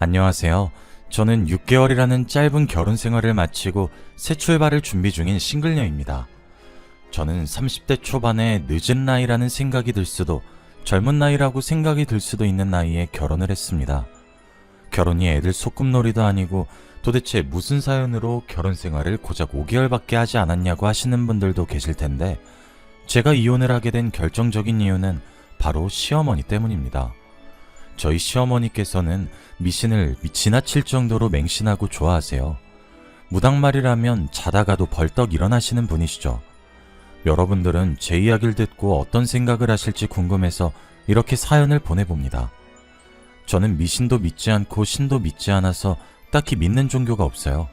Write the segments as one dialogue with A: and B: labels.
A: 안녕하세요. 저는 6개월이라는 짧은 결혼 생활을 마치고 새 출발을 준비 중인 싱글녀입니다. 저는 30대 초반에 늦은 나이라는 생각이 들 수도 젊은 나이라고 생각이 들 수도 있는 나이에 결혼을 했습니다. 결혼이 애들 소꿉놀이도 아니고 도대체 무슨 사연으로 결혼 생활을 고작 5개월밖에 하지 않았냐고 하시는 분들도 계실 텐데, 제가 이혼을 하게 된 결정적인 이유는 바로 시어머니 때문입니다. 저희 시어머니께서는 미신을 지나칠 정도로 맹신하고 좋아하세요. 무당말이라면 자다가도 벌떡 일어나시는 분이시죠. 여러분들은 제 이야기를 듣고 어떤 생각을 하실지 궁금해서 이렇게 사연을 보내봅니다. 저는 미신도 믿지 않고 신도 믿지 않아서 딱히 믿는 종교가 없어요.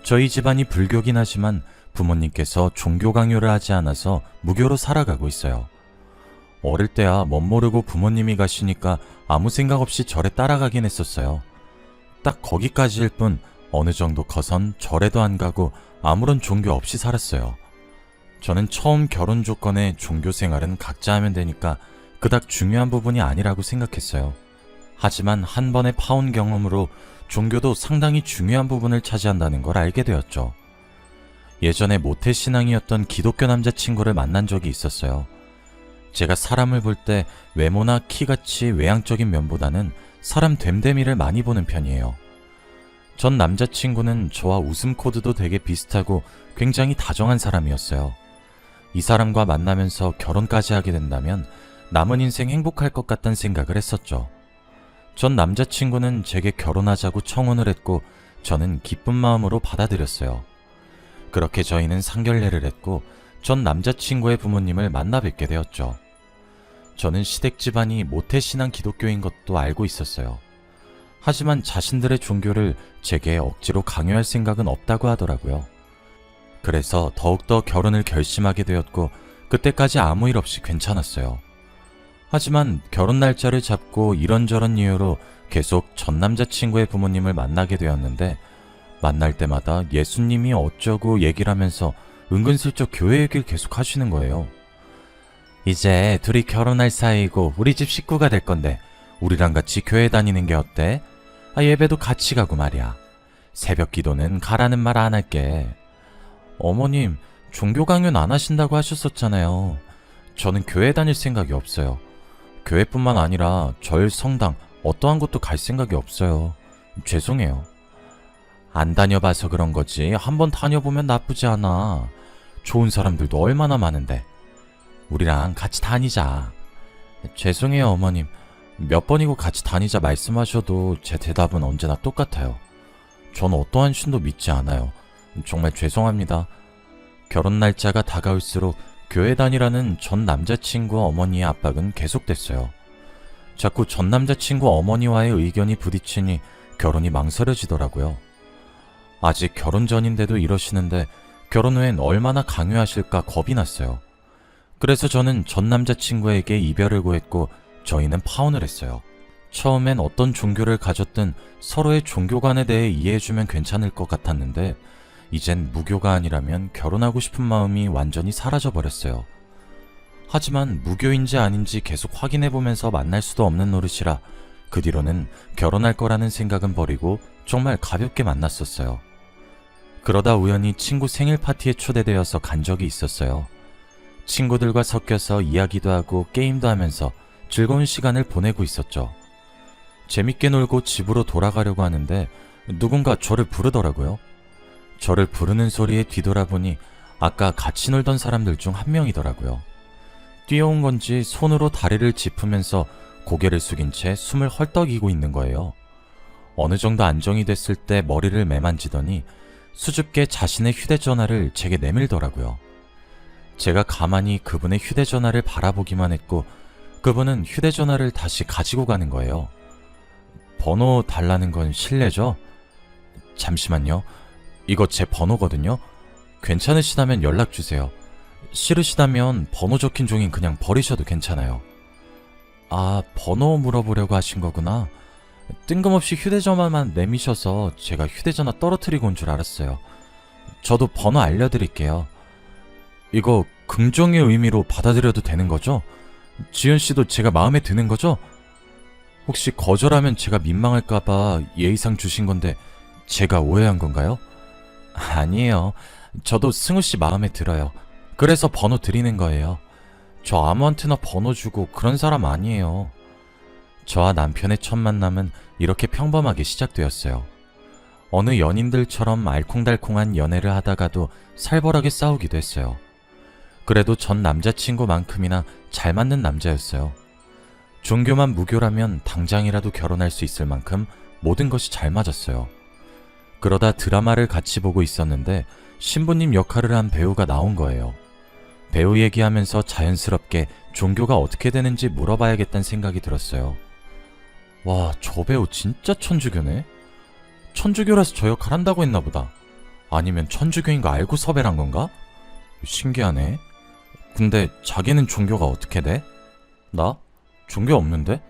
A: 저희 집안이 불교긴 하지만 부모님께서 종교 강요를 하지 않아서 무교로 살아가고 있어요. 어릴 때야 멋모르고 부모님이 가시니까 아무 생각 없이 절에 따라가긴 했었어요. 딱 거기까지일 뿐 어느 정도 커선 절에도 안 가고 아무런 종교 없이 살았어요. 저는 처음 결혼 조건에 종교 생활은 각자 하면 되니까 그닥 중요한 부분이 아니라고 생각했어요. 하지만 한 번의 파혼 경험으로 종교도 상당히 중요한 부분을 차지한다는 걸 알게 되었죠. 예전에 모태신앙이었던 기독교 남자친구를 만난 적이 있었어요. 제가 사람을 볼 때 외모나 키같이 외향적인 면보다는 사람 됨됨이를 많이 보는 편이에요. 전 남자친구는 저와 웃음 코드도 되게 비슷하고 굉장히 다정한 사람이었어요. 이 사람과 만나면서 결혼까지 하게 된다면 남은 인생 행복할 것 같다는 생각을 했었죠. 전 남자친구는 제게 결혼하자고 청혼을 했고 저는 기쁜 마음으로 받아들였어요. 그렇게 저희는 상견례를 했고 전 남자친구의 부모님을 만나 뵙게 되었죠. 저는 시댁 집안이 모태신앙 기독교인 것도 알고 있었어요. 하지만 자신들의 종교를 제게 억지로 강요할 생각은 없다고 하더라고요. 그래서 더욱더 결혼을 결심하게 되었고 그때까지 아무 일 없이 괜찮았어요. 하지만 결혼 날짜를 잡고 이런저런 이유로 계속 전 남자친구의 부모님을 만나게 되었는데, 만날 때마다 예수님이 어쩌고 얘기를 하면서 은근슬쩍 교회 얘기를 계속 하시는 거예요. 이제 둘이 결혼할 사이고 우리 집 식구가 될 건데 우리랑 같이 교회 다니는 게 어때? 예배도 같이 가고 말이야. 새벽 기도는 가라는 말 안 할게. 어머님, 종교 강요는 안 하신다고 하셨었잖아요. 저는 교회 다닐 생각이 없어요. 교회뿐만 아니라 절, 성당, 어떠한 곳도 갈 생각이 없어요. 죄송해요. 안 다녀봐서 그런 거지 한번 다녀보면 나쁘지 않아. 좋은 사람들도 얼마나 많은데. 우리랑 같이 다니자. 죄송해요 어머님. 몇 번이고 같이 다니자 말씀하셔도 제 대답은 언제나 똑같아요. 전 어떠한 신도 믿지 않아요. 정말 죄송합니다. 결혼 날짜가 다가올수록 교회 다니라는 전 남자친구 어머니의 압박은 계속됐어요. 자꾸 전 남자친구 어머니와의 의견이 부딪히니 결혼이 망설여지더라고요. 아직 결혼 전인데도 이러시는데 결혼 후엔 얼마나 강요하실까 겁이 났어요. 그래서 저는 전 남자친구에게 이별을 고했고 저희는 파혼을 했어요. 처음엔 어떤 종교를 가졌든 서로의 종교관에 대해 이해해주면 괜찮을 것 같았는데 이젠 무교가 아니라면 결혼하고 싶은 마음이 완전히 사라져버렸어요. 하지만 무교인지 아닌지 계속 확인해보면서 만날 수도 없는 노릇이라 그 뒤로는 결혼할 거라는 생각은 버리고 정말 가볍게 만났었어요. 그러다 우연히 친구 생일 파티에 초대되어서 간 적이 있었어요. 친구들과 섞여서 이야기도 하고 게임도 하면서 즐거운 시간을 보내고 있었죠. 재밌게 놀고 집으로 돌아가려고 하는데 누군가 저를 부르더라고요. 저를 부르는 소리에 뒤돌아보니 아까 같이 놀던 사람들 중 한 명이더라고요. 뛰어온 건지 손으로 다리를 짚으면서 고개를 숙인 채 숨을 헐떡이고 있는 거예요. 어느 정도 안정이 됐을 때 머리를 매만지더니 수줍게 자신의 휴대전화를 제게 내밀더라고요. 제가 가만히 그분의 휴대전화를 바라보기만 했고 그분은 휴대전화를 다시 가지고 가는 거예요. 번호 달라는 건 실례죠? 잠시만요. 이거 제 번호거든요. 괜찮으시다면 연락주세요. 싫으시다면 번호 적힌 종이 그냥 버리셔도 괜찮아요. 아, 번호 물어보려고 하신 거구나. 뜬금없이 휴대전화만 내미셔서 제가 휴대전화 떨어뜨리고 온 줄 알았어요. 저도 번호 알려드릴게요. 이거 긍정의 의미로 받아들여도 되는 거죠? 지연씨도 제가 마음에 드는 거죠? 혹시 거절하면 제가 민망할까봐 예의상 주신 건데 제가 오해한 건가요? 아니에요. 저도 승우 씨 마음에 들어요. 그래서 번호 드리는 거예요. 저 아무한테나 번호 주고 그런 사람 아니에요. 저와 남편의 첫 만남은 이렇게 평범하게 시작되었어요. 어느 연인들처럼 알콩달콩한 연애를 하다가도 살벌하게 싸우기도 했어요. 그래도 전 남자친구만큼이나 잘 맞는 남자였어요. 종교만 무교라면 당장이라도 결혼할 수 있을 만큼 모든 것이 잘 맞았어요. 그러다 드라마를 같이 보고 있었는데 신부님 역할을 한 배우가 나온 거예요. 배우 얘기하면서 자연스럽게 종교가 어떻게 되는지 물어봐야겠다는 생각이 들었어요. 와, 저 배우 진짜 천주교네? 천주교라서 저 역할 한다고 했나 보다. 아니면 천주교인 거 알고 섭외를 한 건가? 신기하네. 근데 자기는 종교가 어떻게 돼? 나? 종교 없는데?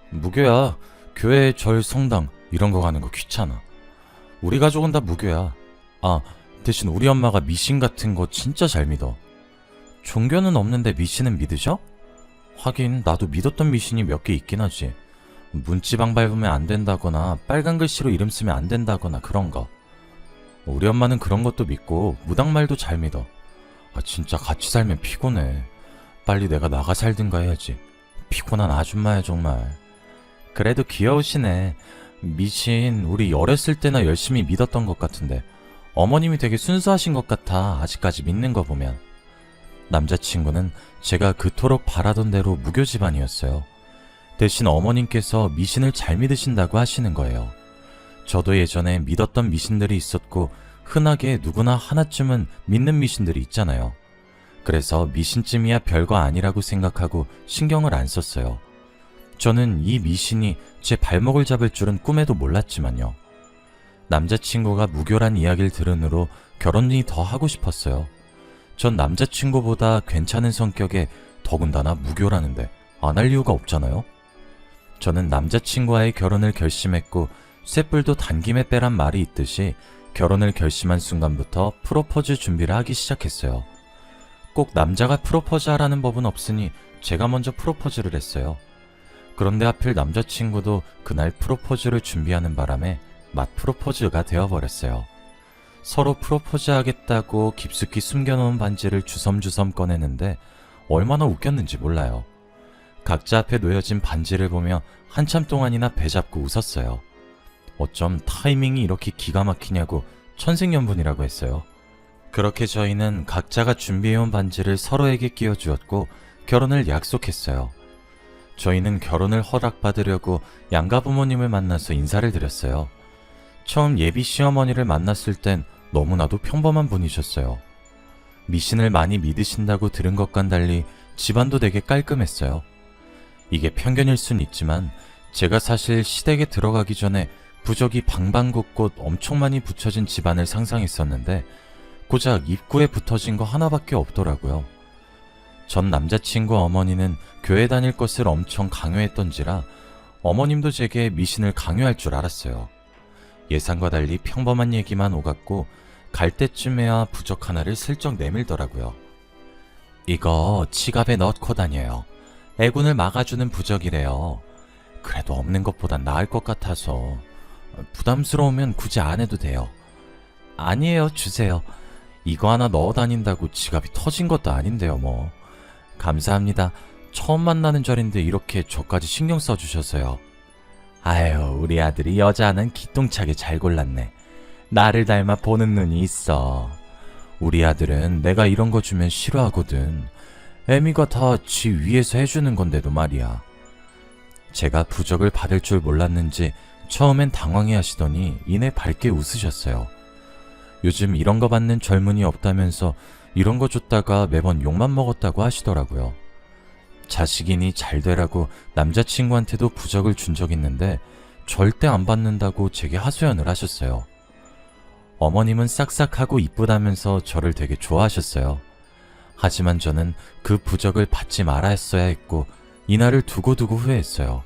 A: 무교야. 교회, 절, 성당 이런 거 가는 거 귀찮아. 우리 가족은 다 무교야. 아, 대신 우리 엄마가 미신 같은 거 진짜 잘 믿어. 종교는 없는데 미신은 믿으셔? 하긴 나도 믿었던 미신이 몇 개 있긴 하지. 문지방 밟으면 안 된다거나 빨간 글씨로 이름 쓰면 안 된다거나 그런 거. 우리 엄마는 그런 것도 믿고 무당말도 잘 믿어. 아, 진짜 같이 살면 피곤해. 빨리 내가 나가 살든가 해야지. 피곤한 아줌마야 정말. 그래도 귀여우시네. 미신 우리 어렸을 때나 열심히 믿었던 것 같은데 어머님이 되게 순수하신 것 같아. 아직까지 믿는 거 보면. 남자친구는 제가 그토록 바라던 대로 무교 집안이었어요. 대신 어머님께서 미신을 잘 믿으신다고 하시는 거예요. 저도 예전에 믿었던 미신들이 있었고 흔하게 누구나 하나쯤은 믿는 미신들이 있잖아요. 그래서 미신쯤이야 별거 아니라고 생각하고 신경을 안 썼어요. 저는 이 미신이 제 발목을 잡을 줄은 꿈에도 몰랐지만요. 남자친구가 무교란 이야기를 들은 후로 결혼이 더 하고 싶었어요. 전 남자친구보다 괜찮은 성격에 더군다나 무교라는데 안 할 이유가 없잖아요. 저는 남자친구와의 결혼을 결심했고 쇳불도 단김에 빼란 말이 있듯이 결혼을 결심한 순간부터 프로포즈 준비를 하기 시작했어요. 꼭 남자가 프로포즈 하라는 법은 없으니 제가 먼저 프로포즈를 했어요. 그런데 하필 남자친구도 그날 프로포즈를 준비하는 바람에 맛 프로포즈가 되어버렸어요. 서로 프로포즈 하겠다고 깊숙이 숨겨놓은 반지를 주섬주섬 꺼내는데 얼마나 웃겼는지 몰라요. 각자 앞에 놓여진 반지를 보며 한참 동안이나 배잡고 웃었어요. 어쩜 타이밍이 이렇게 기가 막히냐고 천생연분이라고 했어요. 그렇게 저희는 각자가 준비해온 반지를 서로에게 끼워주었고 결혼을 약속했어요. 저희는 결혼을 허락받으려고 양가 부모님을 만나서 인사를 드렸어요. 처음 예비 시어머니를 만났을 땐 너무나도 평범한 분이셨어요. 미신을 많이 믿으신다고 들은 것과는 달리 집안도 되게 깔끔했어요. 이게 편견일 순 있지만 제가 사실 시댁에 들어가기 전에 부적이 방방곳곳 엄청 많이 붙여진 집안을 상상했었는데 고작 입구에 붙어진 거 하나밖에 없더라고요. 전 남자친구 어머니는 교회 다닐 것을 엄청 강요했던지라 어머님도 제게 미신을 강요할 줄 알았어요. 예상과 달리 평범한 얘기만 오갔고 갈 때쯤에야 부적 하나를 슬쩍 내밀더라고요. 이거 지갑에 넣고 다녀요. 애군을 막아주는 부적이래요. 그래도 없는 것보단 나을 것 같아서. 부담스러우면 굳이 안 해도 돼요. 아니에요, 주세요. 이거 하나 넣어 다닌다고 지갑이 터진 것도 아닌데요, 뭐. 감사합니다. 처음 만나는 절인데 이렇게 저까지 신경 써주셔서요. 아유, 우리 아들이 여자 하나는 기똥차게 잘 골랐네. 나를 닮아 보는 눈이 있어. 우리 아들은 내가 이런 거 주면 싫어하거든. 애미가 다 지 위에서 해주는 건데도 말이야. 제가 부적을 받을 줄 몰랐는지 처음엔 당황해 하시더니 이내 밝게 웃으셨어요. 요즘 이런 거 받는 젊은이 없다면서 이런 거 줬다가 매번 욕만 먹었다고 하시더라고요. 자식이니 잘 되라고 남자친구한테도 부적을 준 적 있는데 절대 안 받는다고 제게 하소연을 하셨어요. 어머님은 싹싹하고 이쁘다면서 저를 되게 좋아하셨어요. 하지만 저는 그 부적을 받지 말았어야 했고 이날을 두고두고 후회했어요.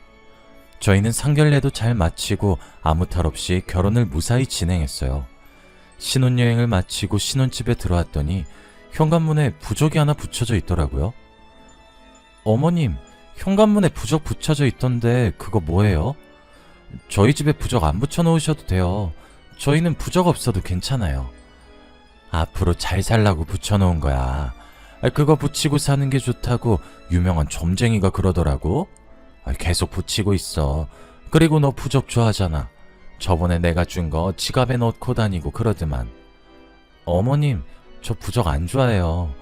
A: 저희는 상견례도 잘 마치고 아무 탈 없이 결혼을 무사히 진행했어요. 신혼여행을 마치고 신혼집에 들어왔더니 현관문에 부적이 하나 붙여져 있더라고요. 어머님, 현관문에 부적 붙여져 있던데 그거 뭐예요? 저희 집에 부적 안 붙여놓으셔도 돼요. 저희는 부적 없어도 괜찮아요. 앞으로 잘 살라고 붙여놓은 거야. 그거 붙이고 사는 게 좋다고 유명한 점쟁이가 그러더라고. 계속 붙이고 있어. 그리고 너 부적 좋아하잖아. 저번에 내가 준 거 지갑에 넣고 다니고 그러더만. 어머님, 저 부적 안 좋아해요.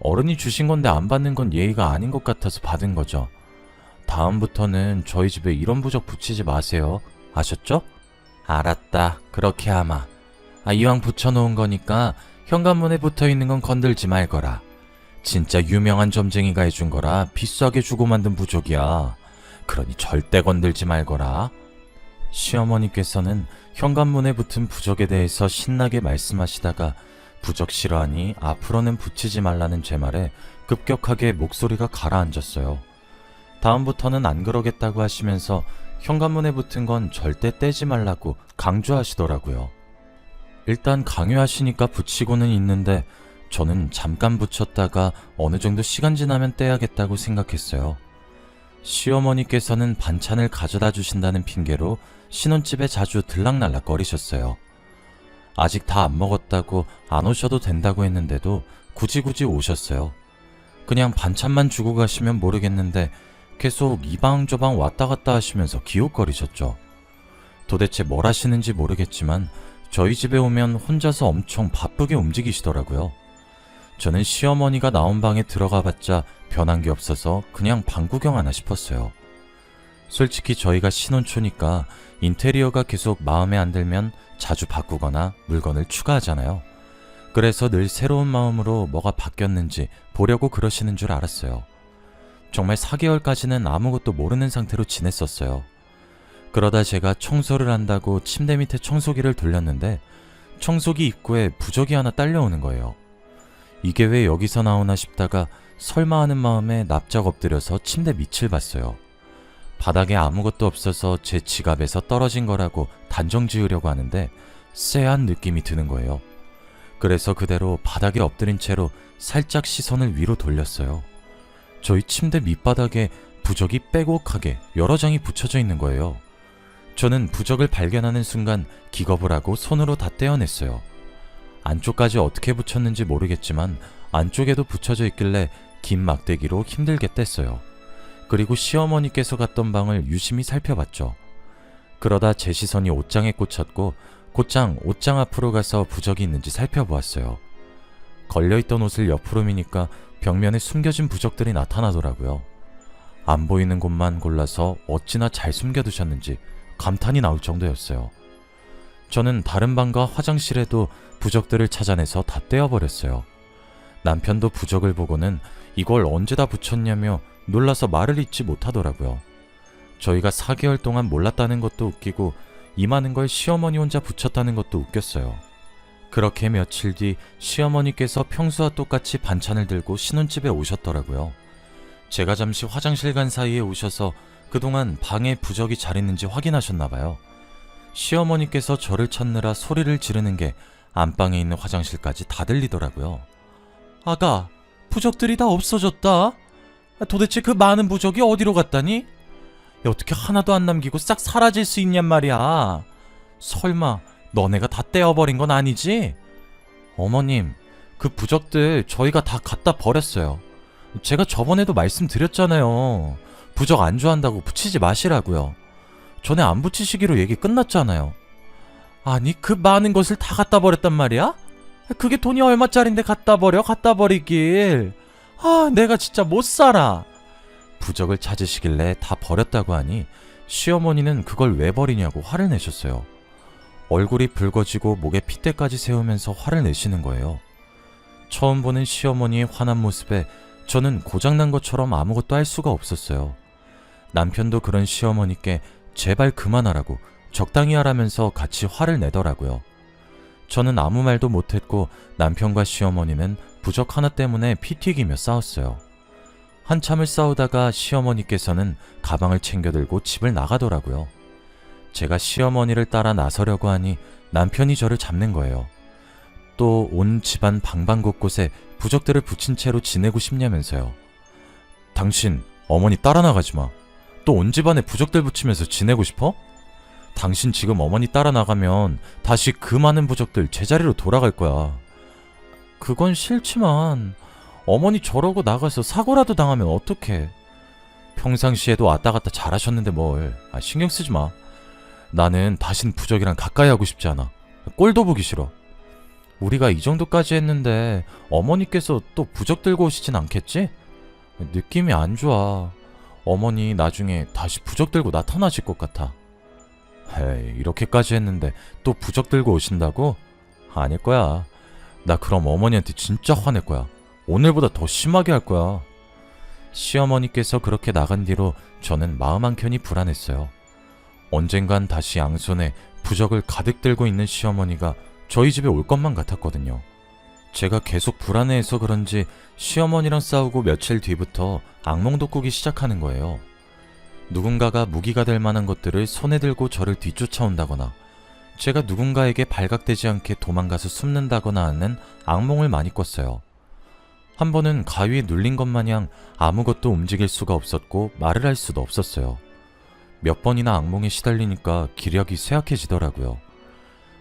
A: 어른이 주신 건데 안 받는 건 예의가 아닌 것 같아서 받은 거죠. 다음부터는 저희 집에 이런 부적 붙이지 마세요. 아셨죠? 알았다. 그렇게 하마. 이왕 붙여놓은 거니까 현관문에 붙어있는 건 건들지 말거라. 진짜 유명한 점쟁이가 해준 거라 비싸게 주고 만든 부적이야. 그러니 절대 건들지 말거라. 시어머니께서는 현관문에 붙은 부적에 대해서 신나게 말씀하시다가 부적 싫어하니 앞으로는 붙이지 말라는 제 말에 급격하게 목소리가 가라앉았어요. 다음부터는 안 그러겠다고 하시면서 현관문에 붙은 건 절대 떼지 말라고 강조하시더라고요. 일단 강요하시니까 붙이고는 있는데 저는 잠깐 붙였다가 어느 정도 시간 지나면 떼야겠다고 생각했어요. 시어머니께서는 반찬을 가져다 주신다는 핑계로 신혼집에 자주 들락날락거리셨어요. 아직 다 안 먹었다고 안 오셔도 된다고 했는데도 굳이 오셨어요. 그냥 반찬만 주고 가시면 모르겠는데 계속 이 방 저 방 왔다 갔다 하시면서 기웃거리셨죠. 도대체 뭘 하시는지 모르겠지만 저희 집에 오면 혼자서 엄청 바쁘게 움직이시더라고요. 저는 시어머니가 나온 방에 들어가 봤자 변한 게 없어서 그냥 방 구경 하나 싶었어요. 솔직히 저희가 신혼초니까 인테리어가 계속 마음에 안 들면 자주 바꾸거나 물건을 추가하잖아요. 그래서 늘 새로운 마음으로 뭐가 바뀌었는지 보려고 그러시는 줄 알았어요. 정말 4개월까지는 아무것도 모르는 상태로 지냈었어요. 그러다 제가 청소를 한다고 침대 밑에 청소기를 돌렸는데 청소기 입구에 부적이 하나 딸려오는 거예요. 이게 왜 여기서 나오나 싶다가 설마 하는 마음에 납작 엎드려서 침대 밑을 봤어요. 바닥에 아무것도 없어서 제 지갑에서 떨어진 거라고 단정 지으려고 하는데 쎄한 느낌이 드는 거예요. 그래서 그대로 바닥에 엎드린 채로 살짝 시선을 위로 돌렸어요. 저희 침대 밑바닥에 부적이 빼곡하게 여러 장이 붙여져 있는 거예요. 저는 부적을 발견하는 순간 기겁을 하고 손으로 다 떼어냈어요. 안쪽까지 어떻게 붙였는지 모르겠지만 안쪽에도 붙여져 있길래 긴 막대기로 힘들게 뗐어요. 그리고 시어머니께서 갔던 방을 유심히 살펴봤죠. 그러다 제 시선이 옷장에 꽂혔고 곧장 옷장 앞으로 가서 부적이 있는지 살펴보았어요. 걸려있던 옷을 옆으로 미니까 벽면에 숨겨진 부적들이 나타나더라고요. 안 보이는 곳만 골라서 어찌나 잘 숨겨두셨는지 감탄이 나올 정도였어요. 저는 다른 방과 화장실에도 부적들을 찾아내서 다 떼어버렸어요. 남편도 부적을 보고는 이걸 언제 다 붙였냐며 놀라서 말을 잇지 못하더라고요. 저희가 4개월 동안 몰랐다는 것도 웃기고 이 많은 걸 시어머니 혼자 붙였다는 것도 웃겼어요. 그렇게 며칠 뒤 시어머니께서 평소와 똑같이 반찬을 들고 신혼집에 오셨더라고요. 제가 잠시 화장실 간 사이에 오셔서 그동안 방에 부적이 잘 있는지 확인하셨나봐요. 시어머니께서 저를 찾느라 소리를 지르는 게 안방에 있는 화장실까지 다 들리더라고요. 아가, 부적들이 다 없어졌다. 도대체 그 많은 부적이 어디로 갔다니? 어떻게 하나도 안 남기고 싹 사라질 수 있냔 말이야. 설마 너네가 다 떼어버린 건 아니지? 어머님, 그 부적들 저희가 다 갖다 버렸어요. 제가 저번에도 말씀드렸잖아요. 부적 안 좋아한다고 붙이지 마시라고요. 전에 안 붙이시기로 얘기 끝났잖아요. 아니, 그 많은 것을 다 갖다 버렸단 말이야? 그게 돈이 얼마짜린데 갖다 버리길. 내가 진짜 못 살아. 부적을 찾으시길래 다 버렸다고 하니 시어머니는 그걸 왜 버리냐고 화를 내셨어요. 얼굴이 붉어지고 목에 핏대까지 세우면서 화를 내시는 거예요. 처음 보는 시어머니의 화난 모습에 저는 고장난 것처럼 아무것도 할 수가 없었어요. 남편도 그런 시어머니께 제발 그만하라고 적당히 하라면서 같이 화를 내더라고요. 저는 아무 말도 못했고 남편과 시어머니는 부적 하나 때문에 피 튀기며 싸웠어요. 한참을 싸우다가 시어머니께서는 가방을 챙겨 들고 집을 나가더라고요. 제가 시어머니를 따라 나서려고 하니 남편이 저를 잡는 거예요. 또 온 집안 방방 곳곳에 부적들을 붙인 채로 지내고 싶냐면서요. 당신 어머니 따라 나가지 마. 또 온 집안에 부적들 붙이면서 지내고 싶어? 당신 지금 어머니 따라 나가면 다시 그 많은 부적들 제자리로 돌아갈 거야. 그건 싫지만 어머니 저러고 나가서 사고라도 당하면 어떡해. 평상시에도 왔다 갔다 잘하셨는데 뭘. 신경 쓰지 마. 나는 다신 부적이랑 가까이 하고 싶지 않아. 꼴도 보기 싫어. 우리가 이 정도까지 했는데 어머니께서 또 부적 들고 오시진 않겠지? 느낌이 안 좋아. 어머니 나중에 다시 부적 들고 나타나실 것 같아. 에이, 이렇게까지 했는데 또 부적 들고 오신다고? 아닐 거야. 나 그럼 어머니한테 진짜 화낼 거야. 오늘보다 더 심하게 할 거야. 시어머니께서 그렇게 나간 뒤로 저는 마음 한켠이 불안했어요. 언젠간 다시 양손에 부적을 가득 들고 있는 시어머니가 저희 집에 올 것만 같았거든요. 제가 계속 불안해해서 그런지 시어머니랑 싸우고 며칠 뒤부터 악몽도 꾸기 시작하는 거예요. 누군가가 무기가 될 만한 것들을 손에 들고 저를 뒤쫓아온다거나 제가 누군가에게 발각되지 않게 도망가서 숨는다거나 하는 악몽을 많이 꿨어요. 한 번은 가위에 눌린 것 마냥 아무것도 움직일 수가 없었고 말을 할 수도 없었어요. 몇 번이나 악몽에 시달리니까 기력이 쇠약해지더라고요.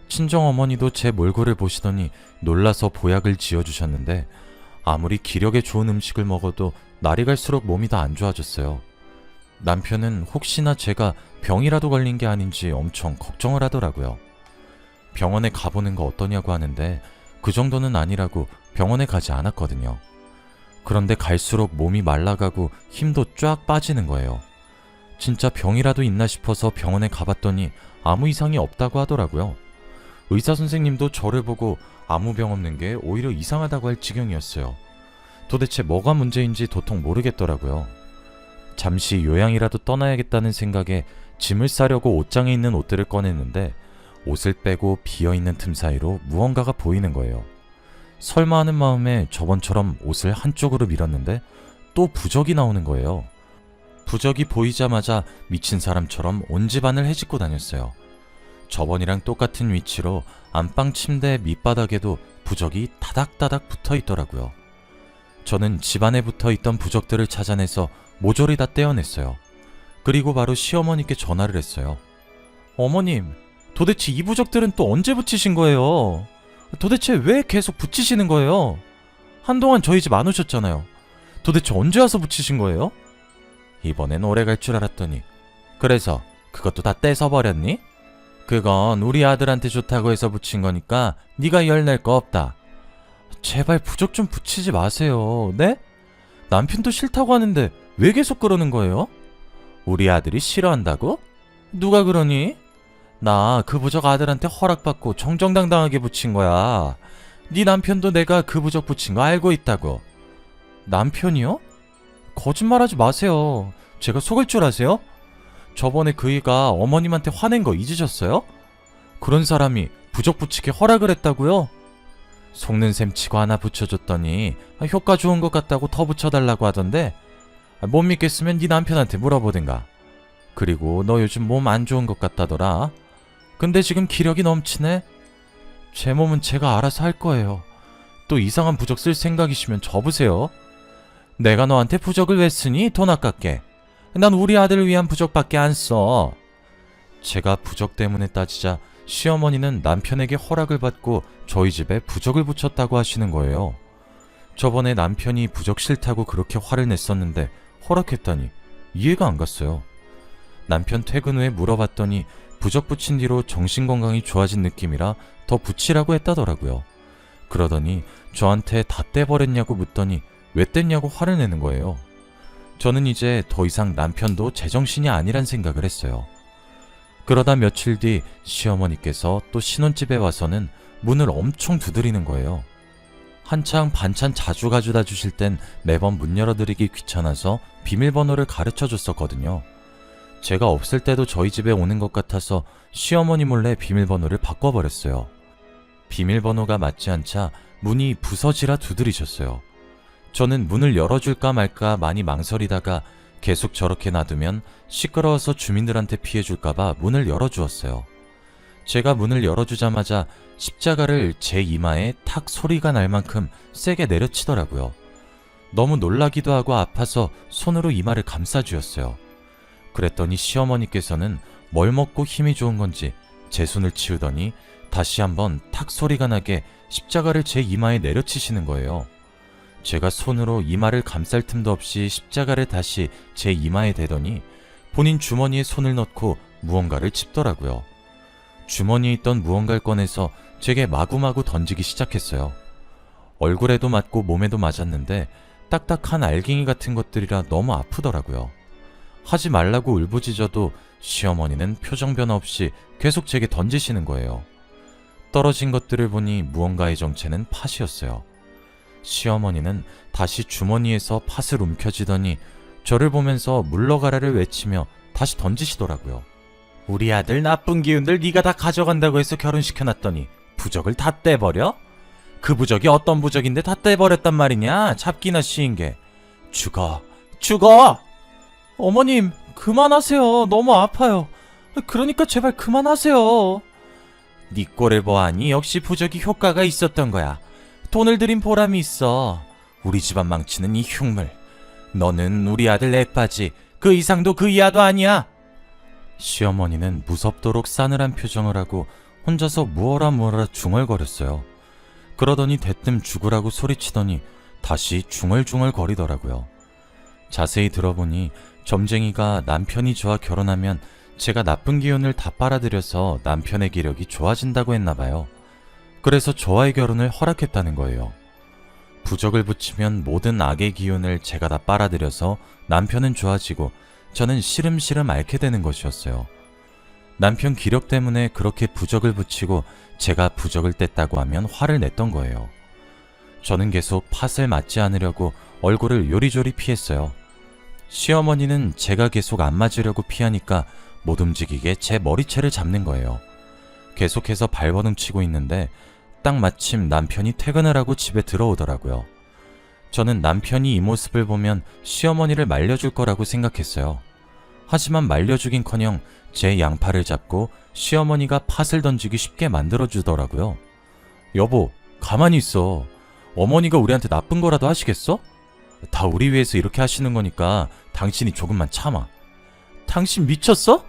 A: 친정어머니도 제 몰골을 보시더니 놀라서 보약을 지어주셨는데 아무리 기력에 좋은 음식을 먹어도 날이 갈수록 몸이 더 안 좋아졌어요. 남편은 혹시나 제가 병이라도 걸린 게 아닌지 엄청 걱정을 하더라고요. 병원에 가보는 거 어떠냐고 하는데 그 정도는 아니라고 병원에 가지 않았거든요. 그런데 갈수록 몸이 말라가고 힘도 쫙 빠지는 거예요. 진짜 병이라도 있나 싶어서 병원에 가봤더니 아무 이상이 없다고 하더라고요. 의사 선생님도 저를 보고 아무 병 없는 게 오히려 이상하다고 할 지경이었어요. 도대체 뭐가 문제인지 도통 모르겠더라고요. 잠시 요양이라도 떠나야겠다는 생각에 짐을 싸려고 옷장에 있는 옷들을 꺼냈는데 옷을 빼고 비어있는 틈 사이로 무언가가 보이는 거예요. 설마 하는 마음에 저번처럼 옷을 한쪽으로 밀었는데 또 부적이 나오는 거예요. 부적이 보이자마자 미친 사람처럼 온 집안을 헤집고 다녔어요. 저번이랑 똑같은 위치로 안방 침대 밑바닥에도 부적이 다닥다닥 붙어 있더라고요. 저는 집안에 붙어 있던 부적들을 찾아내서 모조리 다 떼어냈어요. 그리고 바로 시어머니께 전화를 했어요. 어머님, 도대체 이 부적들은 또 언제 붙이신 거예요? 도대체 왜 계속 붙이시는 거예요? 한동안 저희 집 안 오셨잖아요. 도대체 언제 와서 붙이신 거예요? 이번엔 오래 갈 줄 알았더니 그래서 그것도 다 떼서 버렸니? 그건 우리 아들한테 좋다고 해서 붙인 거니까 네가 열낼 거 없다. 제발 부적 좀 붙이지 마세요. 네? 남편도 싫다고 하는데 왜 계속 그러는 거예요? 우리 아들이 싫어한다고? 누가 그러니? 나 그 부적 아들한테 허락받고 정정당당하게 붙인 거야. 네 남편도 내가 그 부적 붙인 거 알고 있다고. 남편이요? 거짓말하지 마세요. 제가 속을 줄 아세요? 저번에 그이가 어머님한테 화낸 거 잊으셨어요? 그런 사람이 부적 붙이게 허락을 했다고요? 속는 셈 치고 하나 붙여줬더니 효과 좋은 것 같다고 더 붙여달라고 하던데 못 믿겠으면 네 남편한테 물어보든가. 그리고 너 요즘 몸 안 좋은 것 같다더라. 근데 지금 기력이 넘치네. 제 몸은 제가 알아서 할 거예요. 또 이상한 부적 쓸 생각이시면 접으세요. 내가 너한테 부적을 왜 쓰니? 돈 아깝게. 난 우리 아들을 위한 부적밖에 안 써. 제가 부적 때문에 따지자 시어머니는 남편에게 허락을 받고 저희 집에 부적을 붙였다고 하시는 거예요. 저번에 남편이 부적 싫다고 그렇게 화를 냈었는데 허락했다니 이해가 안 갔어요. 남편 퇴근 후에 물어봤더니 부적 붙인 뒤로 정신건강이 좋아진 느낌이라 더 붙이라고 했다더라고요. 그러더니 저한테 다 떼버렸냐고 묻더니 왜 뗐냐고 화를 내는 거예요. 저는 이제 더 이상 남편도 제정신이 아니란 생각을 했어요. 그러다 며칠 뒤 시어머니께서 또 신혼집에 와서는 문을 엄청 두드리는 거예요. 한창 반찬 자주 가져다 주실 땐 매번 문 열어드리기 귀찮아서 비밀번호를 가르쳐 줬었거든요. 제가 없을 때도 저희 집에 오는 것 같아서 시어머니 몰래 비밀번호를 바꿔버렸어요. 비밀번호가 맞지 않자 문이 부서지라 두드리셨어요. 저는 문을 열어줄까 말까 많이 망설이다가 계속 저렇게 놔두면 시끄러워서 주민들한테 피해줄까봐 문을 열어주었어요. 제가 문을 열어주자마자 십자가를 제 이마에 탁 소리가 날 만큼 세게 내려치더라고요. 너무 놀라기도 하고 아파서 손으로 이마를 감싸주었어요. 그랬더니 시어머니께서는 뭘 먹고 힘이 좋은 건지 제 손을 치우더니 다시 한번 탁 소리가 나게 십자가를 제 이마에 내려치시는 거예요. 제가 손으로 이마를 감쌀 틈도 없이 십자가를 다시 제 이마에 대더니 본인 주머니에 손을 넣고 무언가를 칩더라고요. 주머니에 있던 무언가를 꺼내서 제게 마구마구 던지기 시작했어요. 얼굴에도 맞고 몸에도 맞았는데 딱딱한 알갱이 같은 것들이라 너무 아프더라고요. 하지 말라고 울부짖어도 시어머니는 표정 변화 없이 계속 제게 던지시는 거예요. 떨어진 것들을 보니 무언가의 정체는 팥이었어요. 시어머니는 다시 주머니에서 팥을 움켜쥐더니 저를 보면서 물러가라를 외치며 다시 던지시더라고요. 우리 아들 나쁜 기운들 네가 다 가져간다고 해서 결혼시켜놨더니 부적을 다 떼버려? 그 부적이 어떤 부적인데 다 떼버렸단 말이냐? 잡기나 쉬인 게. 죽어! 죽어! 어머님, 그만하세요. 너무 아파요. 그러니까 제발 그만하세요. 네 꼴을 보아하니 역시 부적이 효과가 있었던 거야. 돈을 들인 보람이 있어. 우리 집안 망치는 이 흉물. 너는 우리 아들 애빠지. 그 이상도 그 이하도 아니야. 시어머니는 무섭도록 싸늘한 표정을 하고 혼자서 무어라 중얼거렸어요. 그러더니 대뜸 죽으라고 소리치더니 다시 중얼중얼 거리더라고요. 자세히 들어보니 점쟁이가 남편이 저와 결혼하면 제가 나쁜 기운을 다 빨아들여서 남편의 기력이 좋아진다고 했나봐요. 그래서 저와의 결혼을 허락했다는 거예요. 부적을 붙이면 모든 악의 기운을 제가 다 빨아들여서 남편은 좋아지고 저는 시름시름 앓게 되는 것이었어요. 남편 기력 때문에 그렇게 부적을 붙이고 제가 부적을 뗐다고 하면 화를 냈던 거예요. 저는 계속 팥을 맞지 않으려고 얼굴을 요리조리 피했어요. 시어머니는 제가 계속 안 맞으려고 피하니까 못 움직이게 제 머리채를 잡는 거예요. 계속해서 발버둥 치고 있는데 딱 마침 남편이 퇴근을 하고 집에 들어오더라고요. 저는 남편이 이 모습을 보면 시어머니를 말려줄 거라고 생각했어요. 하지만 말려주긴커녕 제 양팔을 잡고 시어머니가 팥을 던지기 쉽게 만들어주더라고요. 여보, 가만히 있어. 어머니가 우리한테 나쁜 거라도 하시겠어? 다 우리 위해서 이렇게 하시는 거니까 당신이 조금만 참아. 당신 미쳤어?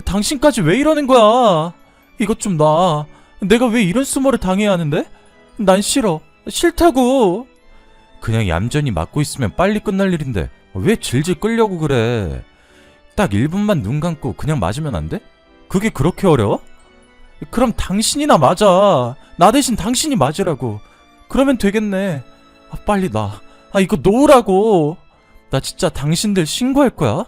A: 당신까지 왜 이러는 거야? 이것 좀 놔. 내가 왜 이런 수모를 당해야 하는데? 난 싫어. 싫다고. 그냥 얌전히 맞고 있으면 빨리 끝날 일인데 왜 질질 끌려고 그래? 딱 1분만 눈 감고 그냥 맞으면 안 돼? 그게 그렇게 어려워? 그럼 당신이나 맞아. 나 대신 당신이 맞으라고. 그러면 되겠네. 빨리 놔. 이거 놓으라고. 나 진짜 당신들 신고할 거야.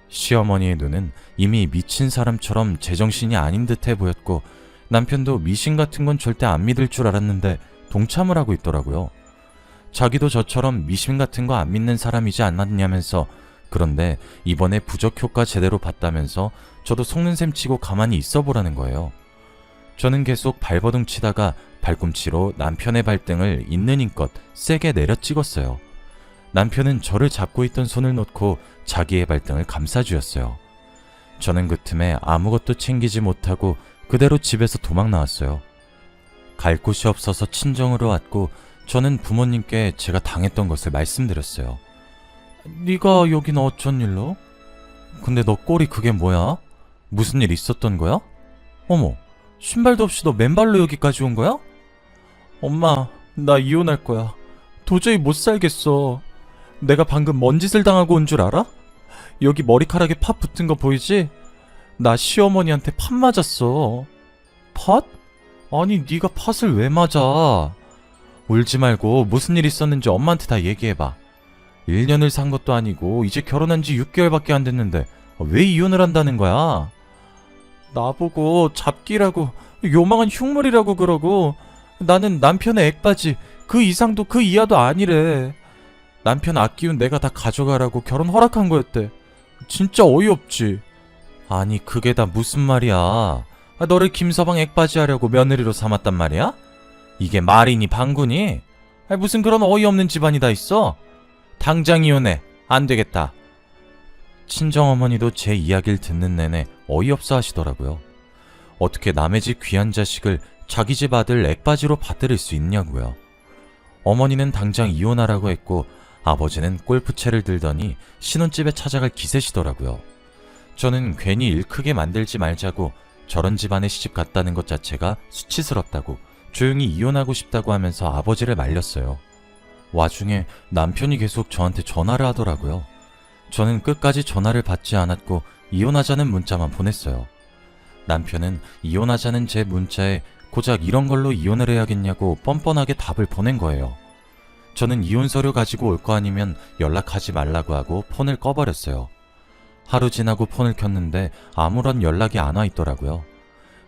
A: 시어머니의 눈은 이미 미친 사람처럼 제정신이 아닌 듯해 보였고 남편도 미신 같은 건 절대 안 믿을 줄 알았는데 동참을 하고 있더라고요. 자기도 저처럼 미신 같은 거 안 믿는 사람이지 않았냐면서 그런데 이번에 부적 효과 제대로 봤다면서 저도 속는 셈 치고 가만히 있어 보라는 거예요. 저는 계속 발버둥 치다가 발꿈치로 남편의 발등을 있는 힘껏 세게 내려 찍었어요. 남편은 저를 잡고 있던 손을 놓고 자기의 발등을 감싸주었어요. 저는 그 틈에 아무것도 챙기지 못하고 그대로 집에서 도망 나왔어요. 갈 곳이 없어서 친정으로 왔고 저는 부모님께 제가 당했던 것을 말씀드렸어요. 네가 여긴 어쩐 일로? 근데 너 꼴이 그게 뭐야? 무슨 일 있었던 거야? 어머, 신발도 없이 너 맨발로 여기까지 온 거야? 엄마, 나 이혼할 거야. 도저히 못 살겠어. 내가 방금 뭔 짓을 당하고 온 줄 알아? 여기 머리카락에 팥 붙은 거 보이지? 나 시어머니한테 팥 맞았어. 팥? 아니 네가 팥을 왜 맞아? 울지 말고 무슨 일 있었는지 엄마한테 다 얘기해봐. 1년을 산 것도 아니고 이제 결혼한 지 6개월밖에 안 됐는데 왜 이혼을 한다는 거야? 나보고 잡기라고 요망한 흉물이라고 그러고 나는 남편의 액바지 그 이상도 그 이하도 아니래. 남편 아끼운 내가 다 가져가라고 결혼 허락한 거였대. 진짜 어이없지. 아니 그게 다 무슨 말이야. 너를 김서방 액바지 하려고 며느리로 삼았단 말이야? 이게 말이니 방구니? 무슨 그런 어이없는 집안이 다 있어? 당장 이혼해. 안 되겠다. 친정어머니도 제 이야기를 듣는 내내 어이없어 하시더라고요. 어떻게 남의 집 귀한 자식을 자기 집 아들 액바지로 받들일 수 있냐고요. 어머니는 당장 이혼하라고 했고 아버지는 골프채를 들더니 신혼집에 찾아갈 기세시더라고요. 저는 괜히 일 크게 만들지 말자고 저런 집안에 시집 갔다는 것 자체가 수치스럽다고 조용히 이혼하고 싶다고 하면서 아버지를 말렸어요. 와중에 남편이 계속 저한테 전화를 하더라고요. 저는 끝까지 전화를 받지 않았고 이혼하자는 문자만 보냈어요. 남편은 이혼하자는 제 문자에 고작 이런 걸로 이혼을 해야겠냐고 뻔뻔하게 답을 보낸 거예요. 저는 이혼 서류 가지고 올 거 아니면 연락하지 말라고 하고 폰을 꺼버렸어요. 하루 지나고 폰을 켰는데 아무런 연락이 안 와 있더라고요.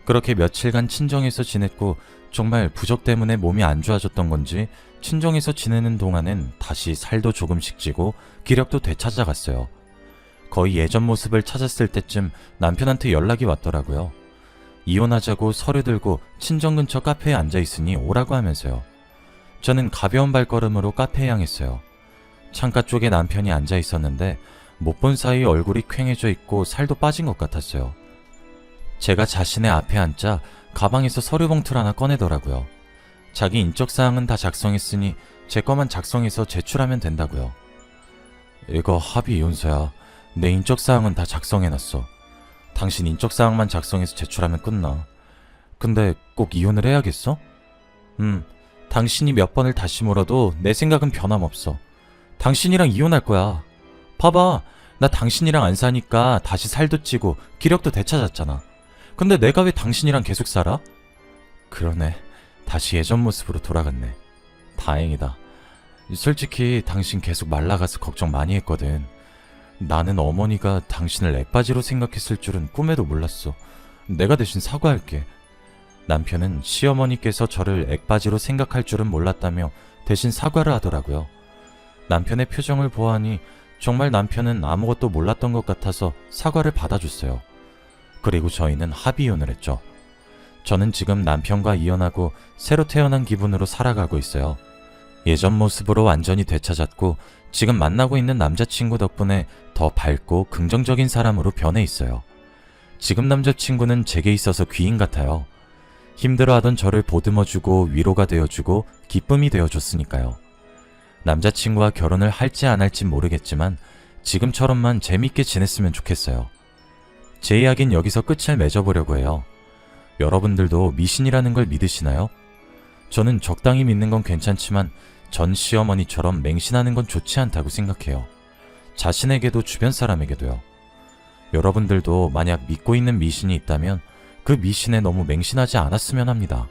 A: 그렇게 며칠간 친정에서 지냈고 정말 부적 때문에 몸이 안 좋아졌던 건지 친정에서 지내는 동안엔 다시 살도 조금씩 찌고 기력도 되찾아갔어요. 거의 예전 모습을 찾았을 때쯤 남편한테 연락이 왔더라고요. 이혼하자고 서류 들고 친정 근처 카페에 앉아있으니 오라고 하면서요. 저는 가벼운 발걸음으로 카페에 향했어요. 창가 쪽에 남편이 앉아있었는데 못 본 사이 얼굴이 퀭해져 있고 살도 빠진 것 같았어요. 제가 자신의 앞에 앉자 가방에서 서류 봉투를 하나 꺼내더라고요. 자기 인적사항은 다 작성했으니 제 거만 작성해서 제출하면 된다고요. 이거 합의 이혼서야. 내 인적사항은 다 작성해놨어. 당신 인적사항만 작성해서 제출하면 끝나. 근데 꼭 이혼을 해야겠어? 당신이 몇 번을 다시 물어도 내 생각은 변함없어. 당신이랑 이혼할 거야. 봐봐, 나 당신이랑 안 사니까 다시 살도 찌고 기력도 되찾았잖아. 근데 내가 왜 당신이랑 계속 살아? 그러네, 다시 예전 모습으로 돌아갔네. 다행이다. 솔직히 당신 계속 말라가서 걱정 많이 했거든. 나는 어머니가 당신을 액바지로 생각했을 줄은 꿈에도 몰랐어. 내가 대신 사과할게. 남편은 시어머니께서 저를 액바지로 생각할 줄은 몰랐다며 대신 사과를 하더라고요. 남편의 표정을 보아하니 정말 남편은 아무것도 몰랐던 것 같아서 사과를 받아줬어요. 그리고 저희는 합의 이혼을 했죠. 저는 지금 남편과 이혼하고 새로 태어난 기분으로 살아가고 있어요. 예전 모습으로 완전히 되찾았고 지금 만나고 있는 남자친구 덕분에 더 밝고 긍정적인 사람으로 변해 있어요. 지금 남자친구는 제게 있어서 귀인 같아요. 힘들어하던 저를 보듬어주고 위로가 되어주고 기쁨이 되어줬으니까요. 남자친구와 결혼을 할지 안 할진 모르겠지만 지금처럼만 재밌게 지냈으면 좋겠어요. 제 이야기는 여기서 끝을 맺어보려고 해요. 여러분들도 미신이라는 걸 믿으시나요? 저는 적당히 믿는 건 괜찮지만 전 시어머니처럼 맹신하는 건 좋지 않다고 생각해요. 자신에게도 주변 사람에게도요. 여러분들도 만약 믿고 있는 미신이 있다면 그 미신에 너무 맹신하지 않았으면 합니다.